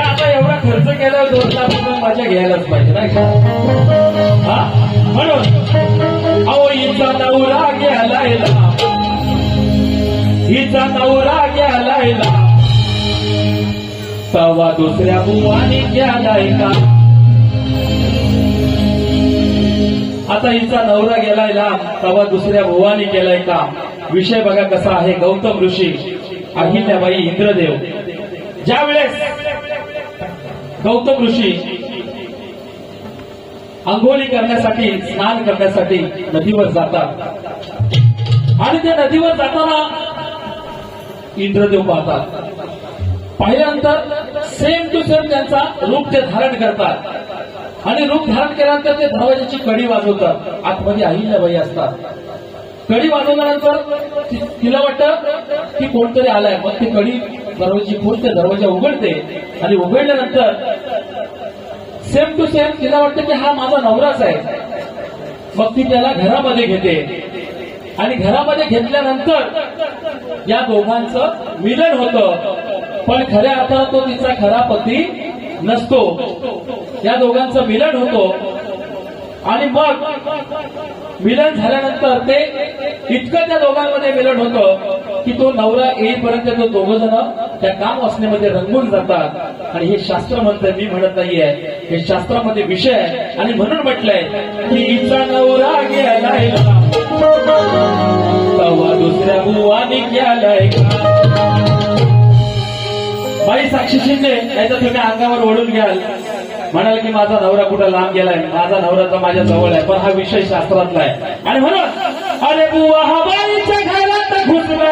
आता एवढा खर्च केल्यावर 2 लाख रुपये मजा घ्यायलाच पाहिजे नाही का. हा म्हणून अहो हिचा नवरा गेलाय, हिचा नवरा गेलाय, तवा दुसऱ्या बुवानी गेलाय का. आता हिचा नवरा गेलाय लांब, तवा दुसऱ्या बुवानी गेलाय का. विषय बघा कसा आहे. गौतम ऋषी, अहिल्याबाई, इंद्रदेव ज्या वेळेस गौतम ऋषी आंघोळी करण्यासाठी, स्नान करण्यासाठी नदीवर जातात आणि त्या नदीवर जाताना इंद्रदेव पाहतात. पाहिल्यानंतर सेम टू सेम त्यांचा रूप ते धारण करतात आणि रूप धारण केल्यानंतर ते दरवाजाची कडी वाजवतात. आतमध्ये अहिल्याबाई असतात. कडी वाजवल्यानंतर तिला वाटतं की कोणतरी आलाय. मग ती कडी दरवाजाची खोलते, दरवाजा उघडते आणि उघडल्यानंतर सेम टू सेम तिला वाटतं की हा माझा नवराच आहे. मग ती त्याला घरामध्ये घेते आणि घरामध्ये घेतल्यानंतर या दोघांचं मिलन होतं. पण खऱ्या अर्थानं तो तिचा खरा पती नसतो. या दोघांचं मिलन होतो आणि मग मिलन झाल्यानंतर ते इतकं त्या दोघांमध्ये मिलन होतं की तो नवरा येईपर्यंत तो दोघं जण त्या काम वासनेमध्ये रंगून जातात. आणि हे शास्त्र म्हणतंय, मी म्हणत नाहीये, हे शास्त्रामध्ये विषय आहे. आणि म्हणून म्हटलंय की हिचा नवरा गेलाय तवा दुसऱ्या बुवानी गेलाय का. बाई साक्षी शिंदे याचं तुम्ही अंगावर ओढून घ्याल, म्हणाल की माझा नवरा कुठं लांब गेलाय, माझा नवरा तर माझ्या जवळ आहे. पण हा विषय शास्त्रातला आहे. आणि म्हणून अरे बुवा हा बाईच्या घरात घुसला,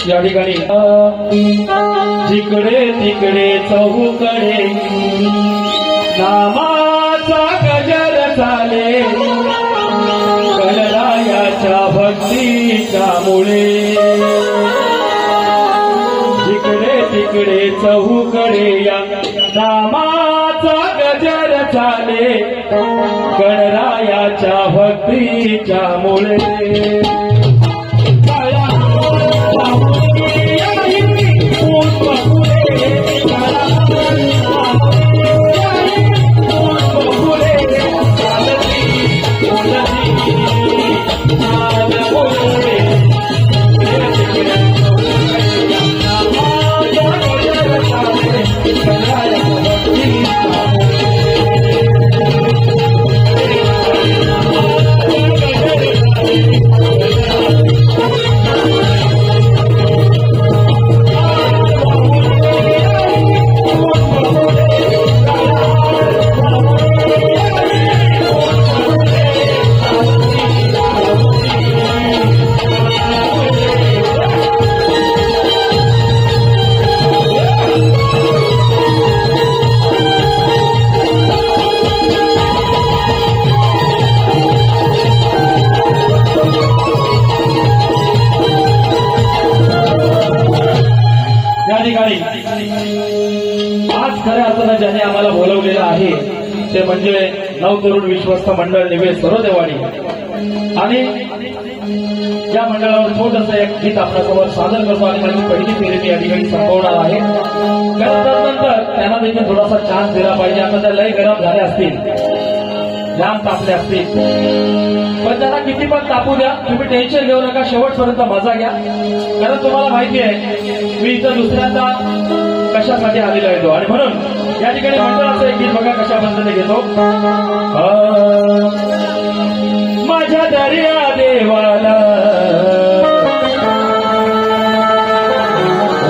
या ठिकाणी जिकडे तिकडे चहूकडे नामाचा गजर चाले गणरायाच्या भक्तीच्या मुळे जिकडे तिकडे चहूकडे या नामाचा गजर चाले गणरायाच्या भक्तीच्या मुळे आज खऱ्या अर्थानं ज्याने आम्हाला बोलवलेलं आहे ते म्हणजे नवतरुण विश्वस्त मंडळ निवेद सरोदेवाडी आणि या मंडळावर छोटंसं एक गीत आपल्यासमोर सादर करतो आणि माझी पहिली फेरी मी या ठिकाणी संपवणार आहे. त्यानंतर त्यांना देखील थोडासा चान्स दिला पाहिजे. आता त्या लय गरम झाले असतील, जाम तापले असतील, पण त्यांना किती पण तापू द्या, तुम्ही टेन्शन घेऊ नका, शेवटपर्यंत मजा घ्या. कारण तुम्हाला माहिती आहे मी इथं दुसऱ्यांदा कशासाठी आलेलो आहे तो, आणि म्हणून या ठिकाणी मंडळाचं एक गीत बघा कशा पद्धतीने घेतो. माझ्या दर्या देवाला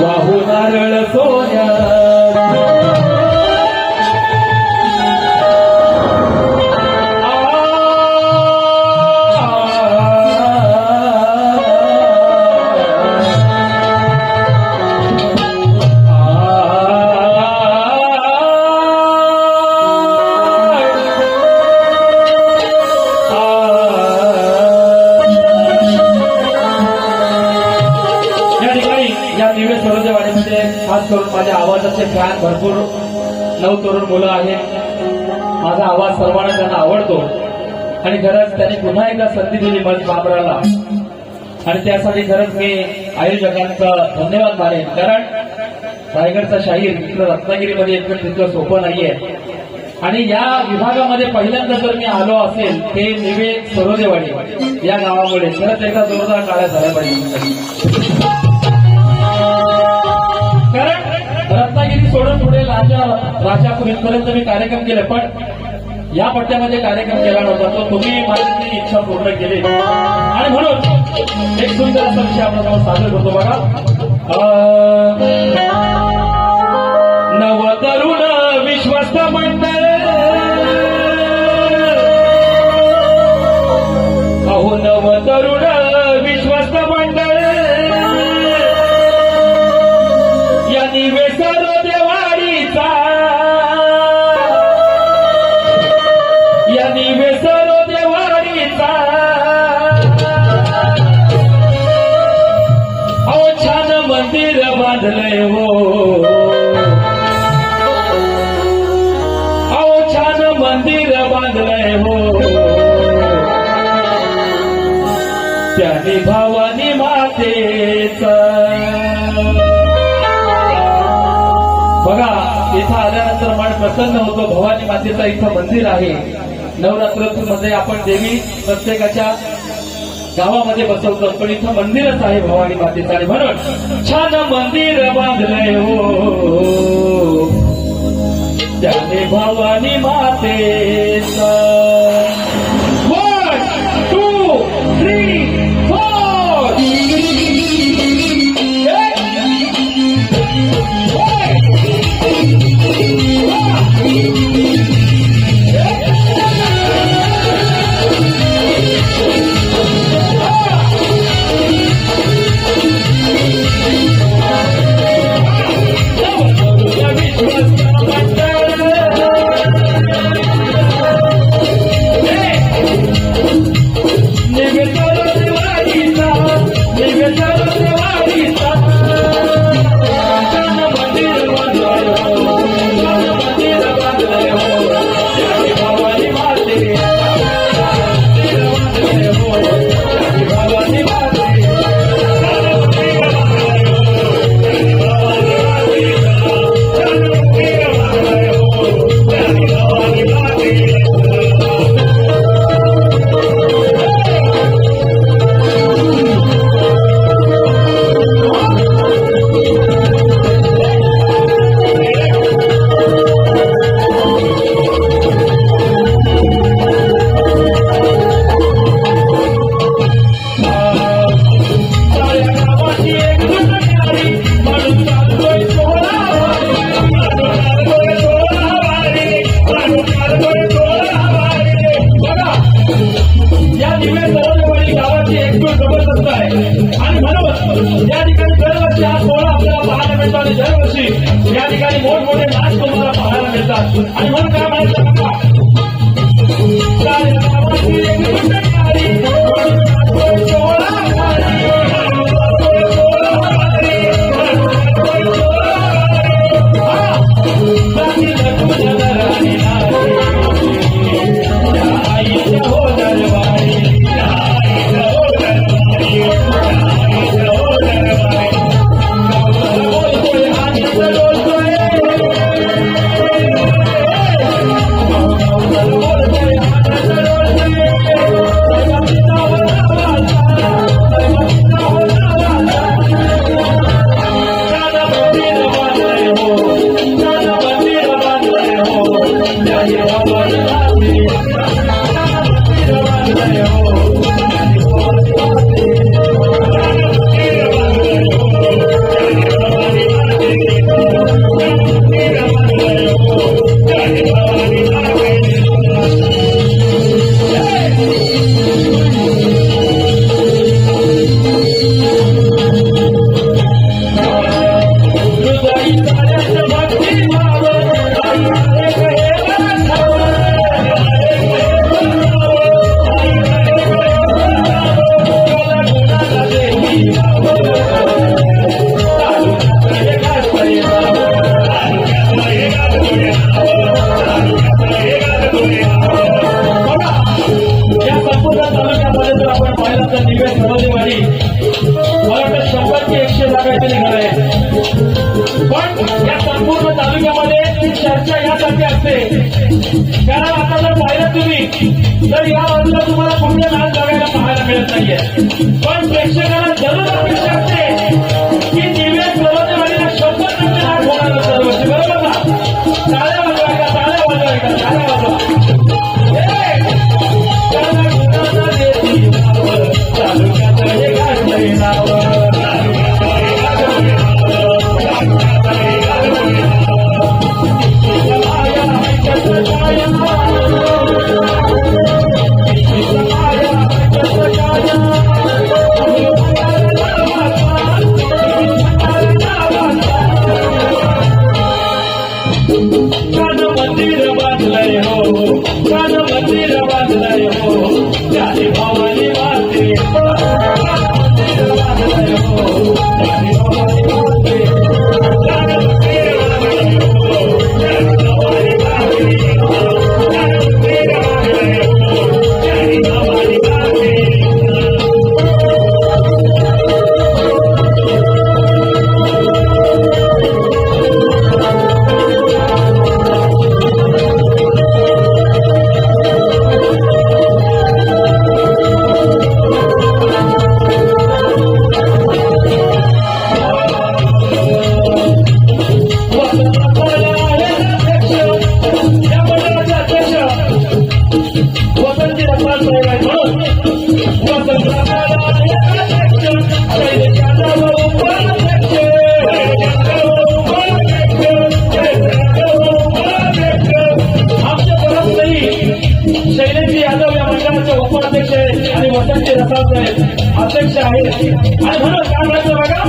वाहू नारळ सोन्या खास करून माझ्या आवाजाचे फॅन भरपूर नवतरुण मुलं आहेत. माझा आवाज सर्वांना त्यांना आवडतो आणि खरंच त्यांनी पुन्हा एकदा संधी दिली मंच वापरायला, आणि त्यासाठी खरंच मी आयोजकांचा धन्यवाद मानेन. कारण रायगडचा शाहीर तिथं रत्नागिरीमध्ये येतोय तिथलं सोपं नाहीये, आणि या विभागामध्ये पहिल्यांदा जर मी आलो असेल ते निवेद सरोदेवाडी या गावामुळे खरंच एकदा जोरदार टाळ्या झाल्या पाहिजे. कारण रत्नागिरी सोडून पुढे राजापूर इथपर्यंत मी कार्यक्रम केले, पण या पट्ट्यामध्ये कार्यक्रम केला नव्हता. तो तुम्ही माझी इच्छा पूर्ण केली, आणि म्हणून एक सुंदर असा विषय आपण सादर करतो बघा. नवतरुण विश्वस्त मंडळ, अहो नवतरुण विश्वस्त मंडळ निवेद सरोदेवाडीचा, या निवेद सरोदेवाडीचा अहो छान मंदिर बांधलंय हो, अहो छान मंदिर बांधलंय हो, त्याने भवानी मातेचा. बघा इथं आल्यानंतर मन प्रसन्न होतो. भवानी मातेचं इथं मंदिर आहे. नवरात्रोत्सवमध्ये आपण देवी प्रत्येकाच्या गावामध्ये बसवतो, पण इथं मंदिरच आहे भवानी मातेचं, आणि म्हणून छान मंदिर बांधलंय हो, त्याने भवानी मातेचं. 1 2 3 4 या ठिकाणी मोठमोठे नाच तुम्हाला पाहायला मिळतात आणि म्हणून काय म्हणायचं बघा चर्चा यासाठी असते कारण आता जर पाहिलं तुम्ही तर या बाजूला तुम्हाला कुठले नाच बघायला पाहायला मिळत नाहीये पण प्रेक्षकांना जरूर अपेक्षा असते की निवेद प्रबोधनवाडीला 100% नाच होणार दरवर्षी बरोबर ना टाळ्या वाजवायला टाळ्या वाजवायला टाळ्या अध्यक्ष आहे आणि म्हणून काय म्हणायचं बघा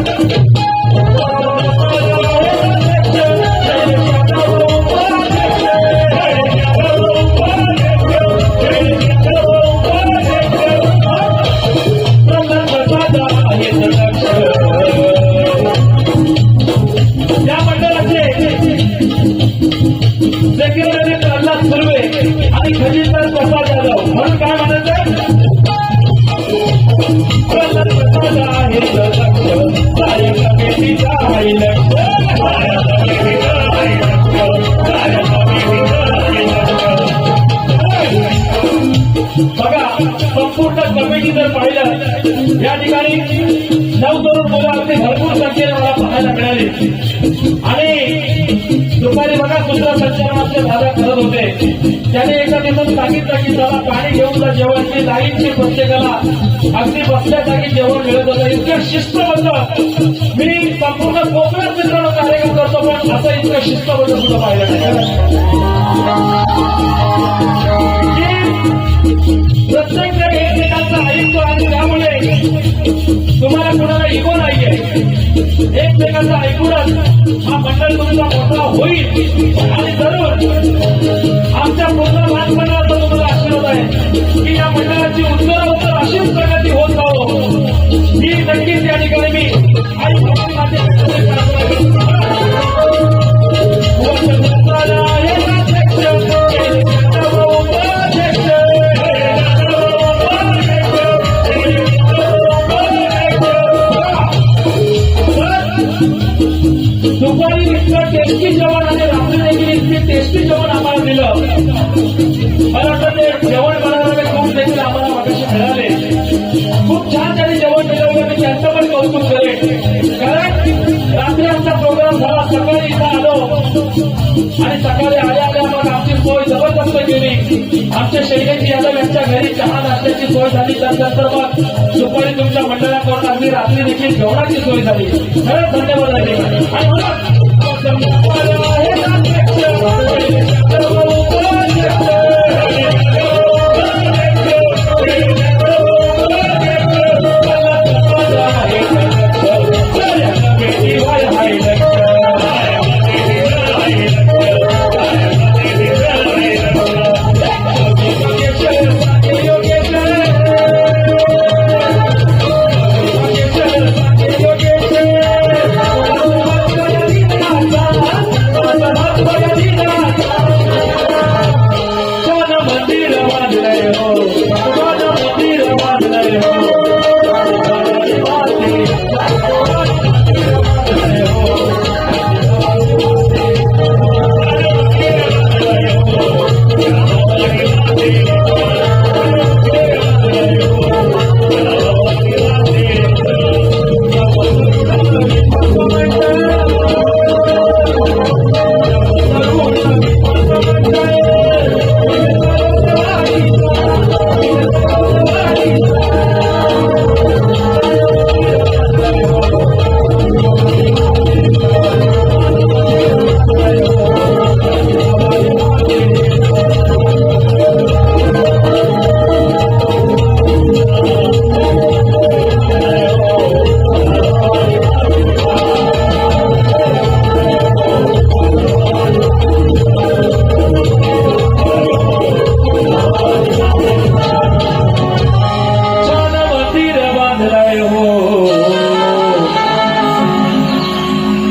या मंडळाचे सेक्रेटरी प्रल्हाद सुर्वे आणि खजिनदार प्रसाद यादव म्हणून काय म्हणायचं बघा संपूर्ण कमिटी जर पाहिलं या ठिकाणी 9 तरुण मुलं अगदी भरपूर संख्येने मला पाहायला मिळाली आणि दुपारी बघा सूत्रसंचालनाचे दादा करत होते त्याने एका दिवस सांगितलं की त्याला पाणी घेऊन जा जेवणची लाईनची प्रत्येकाला अगदी बसल्या जागी जेवण मिळत होतं इतकं शिस्तबद्ध मी संपूर्ण कोकणात मित्रांनो कार्यक्रम करतो पण असं इतकं शिस्तबद्ध सुद्धा पाहिलं प्रत्येक जण एकमेकांचा ऐकतो आणि त्यामुळे तुम्हाला कोणाला इगो नाहीये एकमेकांचा ऐकूनच हा मंडळ तुमचा मोठा होईल आणि जरूर आमच्या पूर्ण लहानपणाचा तुम्हाला आशीर्वाद आहे की या मंडळाची उत्तर अशीच प्रगती होत जावो ही नक्कीच या ठिकाणी मी आई दुपारी इतकं टेस्टी जेवण आणि रात्री देखील इतकी टेस्टी जेवण आम्हाला दिलं. मला वाटतं ते जेवण बनवणारे खूप देखील आम्हाला मागाशी मिळाले. खूप छान त्यांनी जेवण दिलं होतं. मी त्यांचं पण कौतुक करेन कारण रात्री आमचा प्रोग्राम झाला. सकाळी इथं आलो आणि सकाळी आल्या आम्हाला आमची सोय जबरदस्त केली. आमच्या शैलेश यादव यांच्या घरी चहा नाश्त्याची सोय झाली. त्यानंतर मग दुपारी तुमच्या मंडळाकडून अगदी रात्री देखील जेवणाची सोय झाली. खरंच धन्यवाद आहे.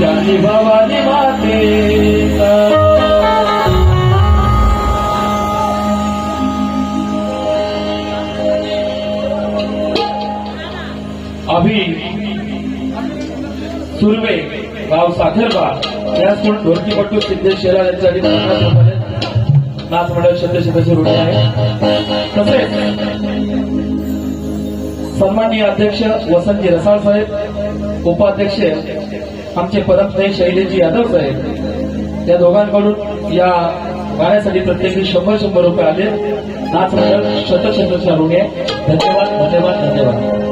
आणि अभी सुर्वे गाव साखरबा याचकडून ढोलकीपट्टू सिद्धेश शेलार यांच्यासाठी नाच मंडळ शतशतची रुढी आहे. तसेच सन्माननीय अध्यक्ष वसंतजी रसाळ साहेब, उपाध्यक्ष आमचे परमस्नेही शैलेशजी यादव साहेब या दोघांकडून या गाण्यासाठी प्रत्येकी 100 रुपये आले. नाच मंडळ शतशतच्या ऋणी आहे. धन्यवाद धन्यवाद धन्यवाद.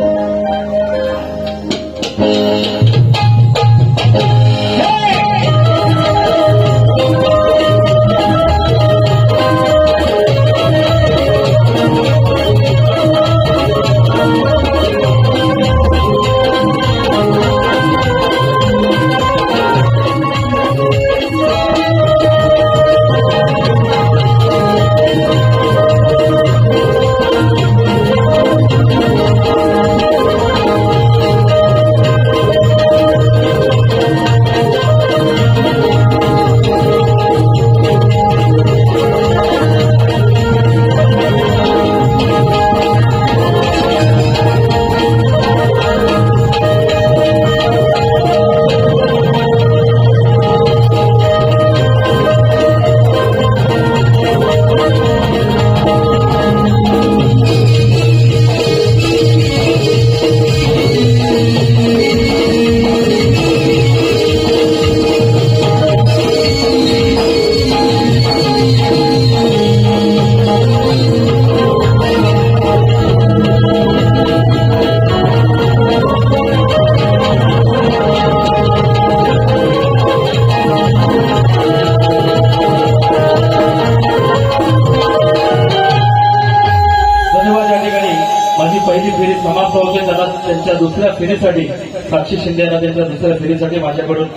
फेरी समाप्त होते. त्यांना त्यांच्या दुसऱ्या फेरीसाठी साक्षी शिंदे यांना त्यांच्या दुसऱ्या फेरीसाठी माझ्याकडून